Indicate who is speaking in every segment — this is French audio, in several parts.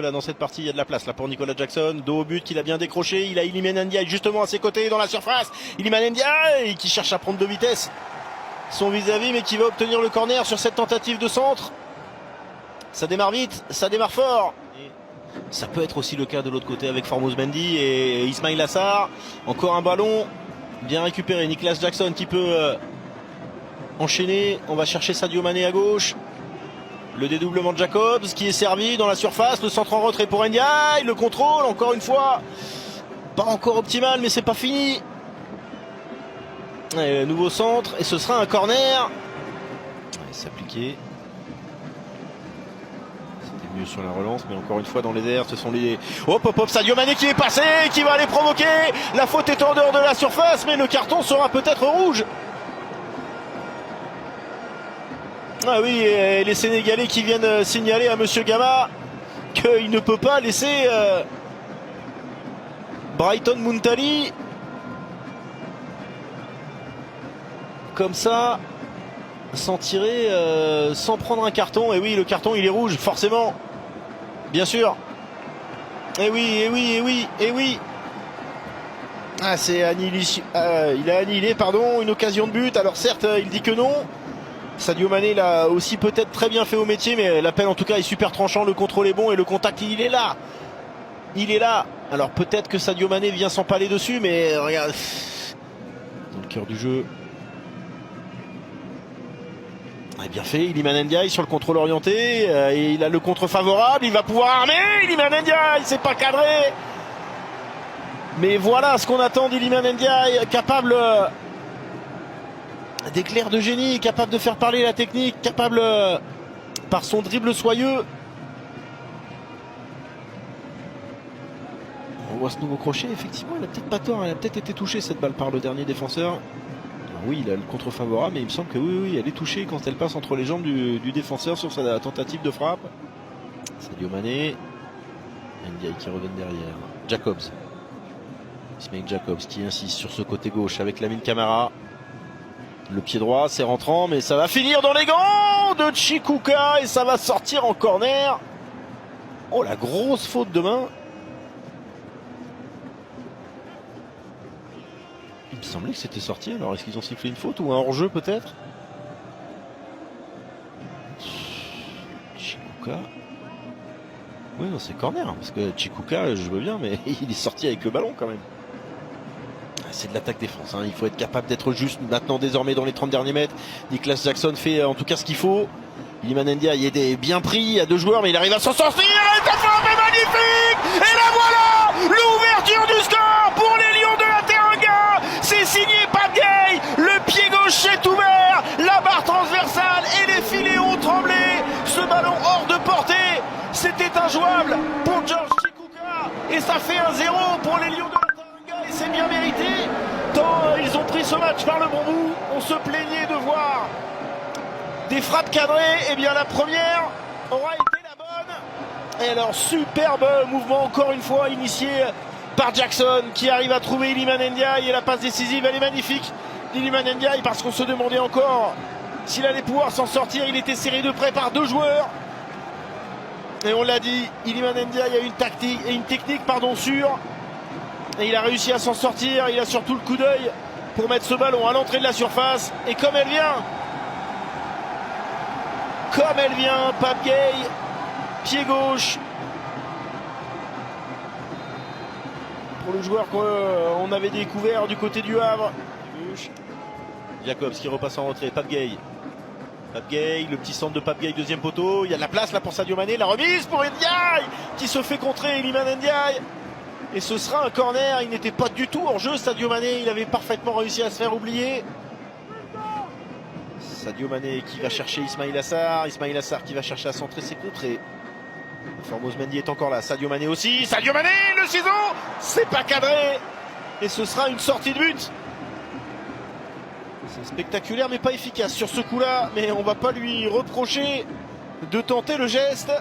Speaker 1: Là dans cette partie il y a de la place là pour Nicolas Jackson, dos au but qu'il a bien décroché, il a Iliman Ndiaye justement à ses côtés dans la surface, Iliman Ndiaye qui cherche à prendre de vitesse son vis-à-vis mais qui va obtenir le corner sur cette tentative de centre. Ça démarre vite, ça démarre fort. Et ça peut être aussi le cas de l'autre côté avec Formose Mendy et Ismail Assar. Encore un ballon bien récupéré, Nicolas Jackson qui peut enchaîner, on va chercher Sadio Mané à gauche. Le dédoublement de Jacobs qui est servi dans la surface, le centre en retrait pour Ndiaye, le contrôle encore une fois, pas encore optimal mais c'est pas fini. Et nouveau centre et ce sera un corner. S'appliquer. C'était mieux sur la relance mais encore une fois dans les airs ce sont les... Hop hop hop, Sadio Mané qui est passé, qui va aller provoquer. La faute est en dehors de la surface mais le carton sera peut-être rouge. Ah oui, et les Sénégalais qui viennent signaler à Monsieur Gama qu'il ne peut pas laisser Brighton Muntari comme ça s'en tirer sans prendre un carton. Et oui, le carton il est rouge forcément, bien sûr. Et oui, et oui, et oui, et oui. Ah, c'est annihilé, il a annihilé pardon une occasion de but. Alors certes il dit que non. Sadio Mané l'a aussi peut-être très bien fait au métier, mais l'appel en tout cas est super tranchant, le contrôle est bon et le contact il est là. Il est là. Alors peut-être que Sadio Mané vient s'empaler dessus, mais regarde. Dans le cœur du jeu. Ah, bien fait, Iliman Ndiaye sur le contrôle orienté. Et il a le contre favorable, il va pouvoir armer. Iliman Ndiaye, c'est pas cadré. Mais voilà ce qu'on attend d'Iliman Ndiaye, capable d'éclairs de génie, capable de faire parler la technique, capable par son dribble soyeux. On voit ce nouveau crochet, effectivement il a peut-être pas tort, elle a peut-être été touchée cette balle par le dernier défenseur. Alors oui, il a le contre favorable, mais il me semble que oui, elle est touchée quand elle passe entre les jambes du défenseur sur sa tentative de frappe. Sadio Mané, Ndiaye qui revient derrière, Jacobs, Ismail Jacobs qui insiste sur ce côté gauche avec Lamine Camara. Le pied droit, c'est rentrant, mais ça va finir dans les gants de Chikuka et ça va sortir en corner. Oh, la grosse faute de main. Il me semblait que c'était sorti, alors est-ce qu'ils ont sifflé une faute ou un hors-jeu peut-être? Chikuka. Oui, non, c'est corner, parce que Chikuka, je veux bien, mais il est sorti avec le ballon quand même. C'est de l'attaque-défense, hein. Il faut être capable d'être juste maintenant désormais dans les 30 derniers mètres. Nicolas Jackson fait en tout cas ce qu'il faut. Iliman Ndiaye est bien pris à deux joueurs mais il arrive à s'en sortir. Et cette frappe est magnifique. Et la voilà, l'ouverture du score pour les Lions de la Teranga. C'est signé Pape Gueye. Le pied gauche est ouvert, la barre transversale et les filets ont tremblé. Ce ballon hors de portée, c'était injouable pour George Chikuka. Et ça fait 1-0 pour les Lions de la Teranga. Et c'est bien mérité. Tant ils ont pris ce match par le bon bout, on se plaignait de voir des frappes cadrées. Et bien la première aura été la bonne. Et alors superbe mouvement encore une fois initié par Jackson qui arrive à trouver Iliman Ndiaye et la passe décisive elle est magnifique d'Iliman Ndiaye parce qu'on se demandait encore s'il allait pouvoir s'en sortir. Il était serré de près par deux joueurs. Et on l'a dit, Iliman Ndiaye a une technique sûre. Et il a réussi à s'en sortir, il a surtout le coup d'œil pour mettre ce ballon à l'entrée de la surface. Et comme elle vient, Pape Gueye, pied gauche. Pour le joueur qu'on avait découvert du côté du Havre. Jacobs qui repasse en retrait, Pape Gueye. Pape Gueye, le petit centre de Pape Gueye, deuxième poteau. Il y a de la place là pour Sadio Mané, la remise pour Ndiaye qui se fait contrer Iliman Ndiaye. Et ce sera un corner, il n'était pas du tout hors jeu Sadio Mané, il avait parfaitement réussi à se faire oublier. Sadio Mané qui va chercher Ismail Assar qui va chercher à centrer ses contrées. Formose Mendy est encore là, Sadio Mané aussi, Sadio Mané, le ciseau, c'est pas cadré. Et ce sera une sortie de but. C'est spectaculaire mais pas efficace sur ce coup-là, mais on va pas lui reprocher de tenter le geste.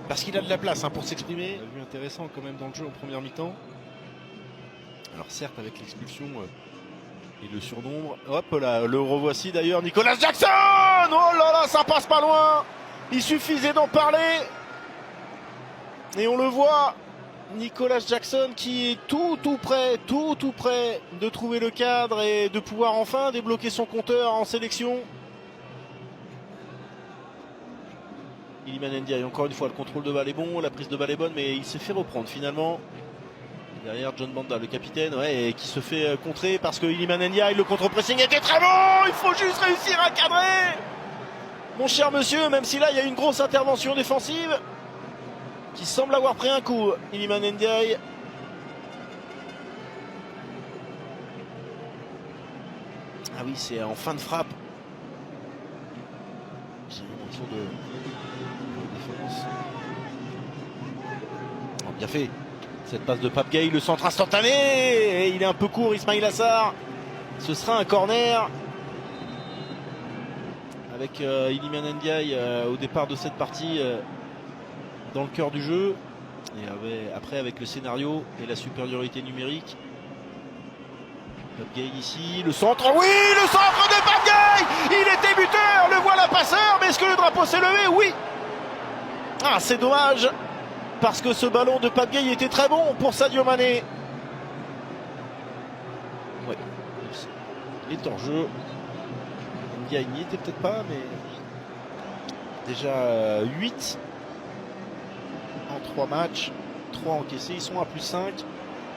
Speaker 1: Parce qu'il a de la place pour s'exprimer. On a vu intéressant quand même dans le jeu en première mi-temps. Alors certes avec l'expulsion Et le surnombre, hop là, le revoici d'ailleurs, Nicolas Jackson. Oh là là, ça passe pas loin. Il suffisait d'en parler. Et on le voit, Nicolas Jackson qui est tout près de trouver le cadre et de pouvoir enfin débloquer son compteur en sélection. Iliman Ndiaye, encore une fois, le contrôle de balle est bon, la prise de balle est bonne, mais il s'est fait reprendre finalement. Derrière John Banda, le capitaine, ouais, et qui se fait contrer parce que Iliman Ndiaye, le contre-pressing était très bon. Il faut juste réussir à cadrer, mon cher monsieur, même si là il y a une grosse intervention défensive qui semble avoir pris un coup. Iliman Ndiaye. Ah oui, c'est en fin de frappe. J'ai l'impression de défense. Oh, bien fait. Cette passe de Pape Gueye, le centre instantané. Et il est un peu court, Ismail Assar. Ce sera un corner. Avec Iliman Ndiaye au départ de cette partie dans le cœur du jeu. Et après avec le scénario et la supériorité numérique. Pape Gueye ici, le centre, oui, le centre de Pape Gueye. Il était buteur, le voilà passeur, mais est-ce que le drapeau s'est levé? Oui. Ah, c'est dommage, parce que ce ballon de Pape Gueye était très bon pour Sadio Mané. Oui, il est hors jeu. Ndiaye n'y était peut-être pas, mais déjà 8 en 3 matchs, 3 encaissés, ils sont à +5.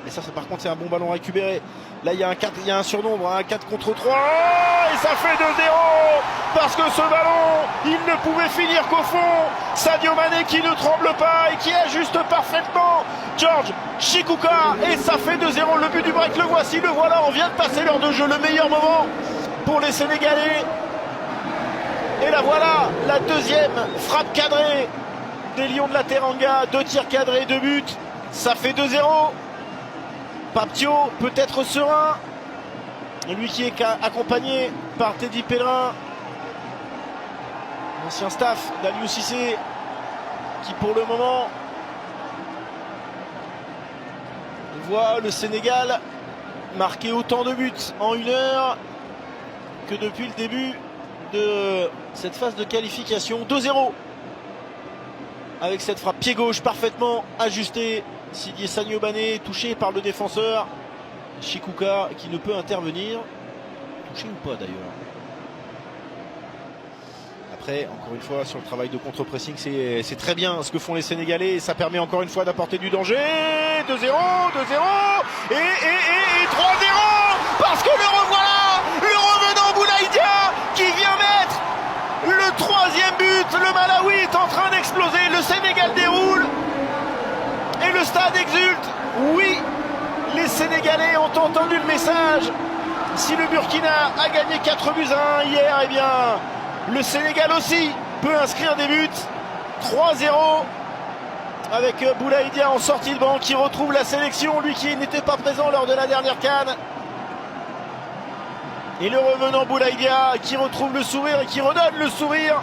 Speaker 1: Et ça, par contre, c'est un bon ballon récupéré. Là, il y a un surnombre, un 4 contre 3. Et ça fait 2-0. Parce que ce ballon, il ne pouvait finir qu'au fond. Sadio Mané qui ne tremble pas et qui ajuste parfaitement George Chikuka. Et ça fait 2-0. Le but du break, le voici, le voilà. On vient de passer l'heure de jeu. Le meilleur moment pour les Sénégalais. Et là, voilà, la deuxième frappe cadrée des Lions de la Teranga. 2 tirs cadrés, 2 buts. Ça fait 2-0. Paptio peut être serein, lui qui est accompagné par Teddy Pellerin, l'ancien staff d'Aliou Cissé, qui pour le moment voit le Sénégal marquer autant de buts en 1 heure que depuis le début de cette phase de qualification. 2-0 avec cette frappe pied gauche parfaitement ajustée. Sidié Sadio-Mané touché par le défenseur Chikuka qui ne peut intervenir. Touché ou pas d'ailleurs. Après, encore une fois, sur le travail de contre-pressing, c'est très bien ce que font les Sénégalais et ça permet encore une fois d'apporter du danger. 2-0, 2-0 et 3-0 parce que le revoilà, le revenant Boulaïdia qui vient mettre le 3e but. Le Malawi est en train d'exploser. Le Sénégal déroule. Et le stade exulte. Oui, les Sénégalais ont entendu le message. Si le Burkina a gagné 4-1 hier, eh bien, le Sénégal aussi peut inscrire des buts. 3-0 avec Boulaïdia en sortie de banc qui retrouve la sélection, lui qui n'était pas présent lors de la dernière CAN. Et le revenant Boulaïdia qui retrouve le sourire et qui redonne le sourire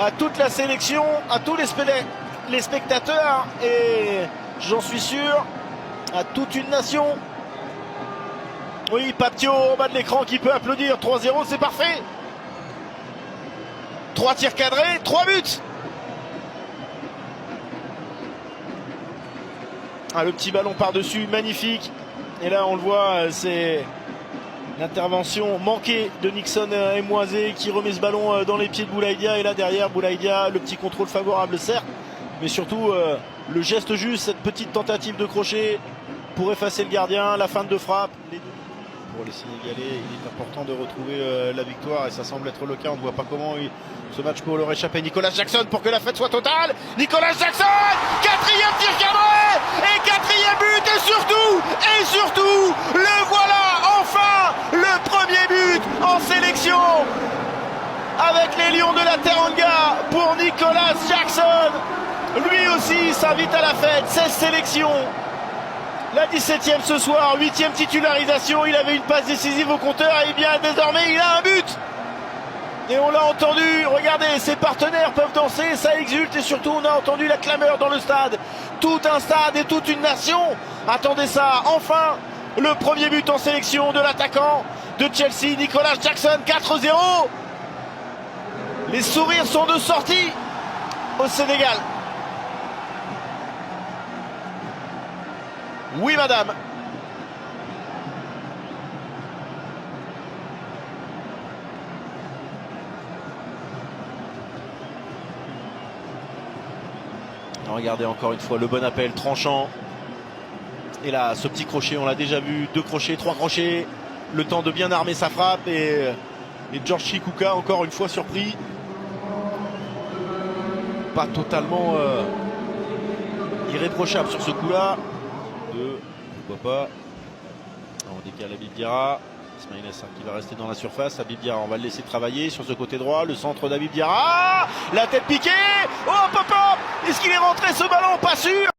Speaker 1: à toute la sélection, à tous les spectateurs et j'en suis sûr à toute une nation. Oui, Paptio en bas de l'écran qui peut applaudir. 3-0, c'est parfait. 3 tirs cadrés, 3 buts. Ah, le petit ballon par-dessus, magnifique. Et là on le voit, c'est l'intervention manquée de Nixon Emoisé qui remet ce ballon dans les pieds de Boulaïdia. Et là derrière Boulaïdia, le petit contrôle favorable certes, mais surtout le geste juste, cette petite tentative de crochet pour effacer le gardien, la feinte de frappe. Pour les Sénégalais, il est important de retrouver la victoire et ça semble être le cas. On ne voit pas comment ce match peut leur échapper. Nicolas Jackson pour que la fête soit totale. Nicolas Jackson, 4e tir cadré et 4e but et surtout, le voilà enfin, le 1er but en sélection avec les Lions de la Teranga pour Nicolas Jackson. Lui aussi s'invite à la fête, 16 sélections. La 17e ce soir, 8e titularisation, il avait une passe décisive au compteur et bien désormais il a un but. Et on l'a entendu, regardez, ses partenaires peuvent danser, ça exulte et surtout on a entendu la clameur dans le stade. Tout un stade et toute une nation attendez ça, enfin le 1er but en sélection de l'attaquant de Chelsea, Nicolas Jackson, 4-0. Les sourires sont de sortie au Sénégal. Oui madame. Regardez encore une fois le bon appel tranchant. Et là, ce petit crochet, on l'a déjà vu. 2 crochets, 3 crochets. Le temps de bien armer sa frappe. Et George Chikuka, encore une fois surpris. Pas totalement irréprochable sur ce coup-là. Pourquoi pas. On décale Habib Diarra. Ismaïla Sarr qui va rester dans la surface. Habib Diarra, on va le laisser travailler sur ce côté droit. Le centre d'Habib Diarra. La tête piquée. Oh, hop, hop, hop. Est-ce qu'il est rentré ce ballon? Pas sûr.